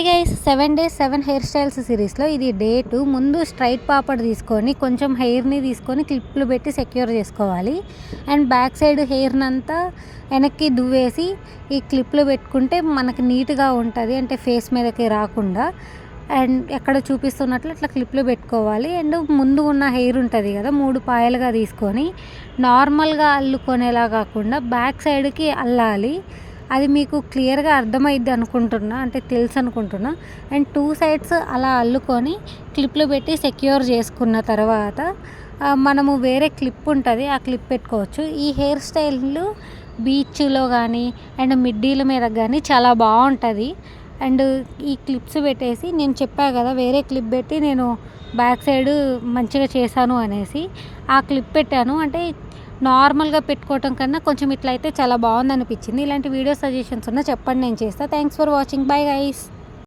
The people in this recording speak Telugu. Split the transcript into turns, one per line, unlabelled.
Hi guys 7 days 7 hair styles సిరీస్లో ఇది డే 2. ముందు స్ట్రైట్ పాపడ్ తీసుకొని కొంచెం హెయిర్ని తీసుకొని క్లిప్లు పెట్టి సెక్యూర్ చేసుకోవాలి. అండ్ బ్యాక్ సైడ్ హెయిర్ని అంతా వెనక్కి దువ్వేసి ఈ క్లిప్లు పెట్టుకుంటే మనకి నీట్గా ఉంటుంది, అంటే ఫేస్ మీదకి రాకుండా. అండ్ ఎక్కడ చూపిస్తున్నట్లు అట్లా క్లిప్లు పెట్టుకోవాలి. అండ్ ముందు ఉన్న హెయిర్ ఉంటుంది కదా, 3 పాయలుగా తీసుకొని నార్మల్గా అల్లుకొనేలా కాకుండా బ్యాక్ సైడ్కి అల్లాలి. అది మీకు క్లియర్గా అర్థమైద్ది అనుకుంటున్నా, అంటే తెలుసు అనుకుంటున్నా. అండ్ 2 సైడ్స్ అలా అల్లుకొని క్లిప్లు పెట్టి సెక్యూర్ చేసుకున్న తర్వాత మనము వేరే క్లిప్ ఉంటుంది, ఆ క్లిప్ పెట్టుకోవచ్చు. ఈ హెయిర్ స్టైల్ బీచ్లో కానీ అండ్ మిడ్డీల మీద కానీ చాలా బాగుంటుంది. అండ్ ఈ క్లిప్స్ పెట్టేసి నేను చెప్పా కదా, వేరే క్లిప్ పెట్టి నేను బ్యాక్ సైడ్ మంచిగా చేశాను అనేసి ఆ క్లిప్ పెట్టాను. అంటే నార్మల్గా పెట్టుకోవటం కన్నా కొంచెం ఇట్లా అయితే చాలా బాగుంది అనిపించింది. ఇలాంటి వీడియో సజెషన్స్ ఉన్నా చెప్పండి, నేను చేస్తాను. Thanks for watching. Bye guys.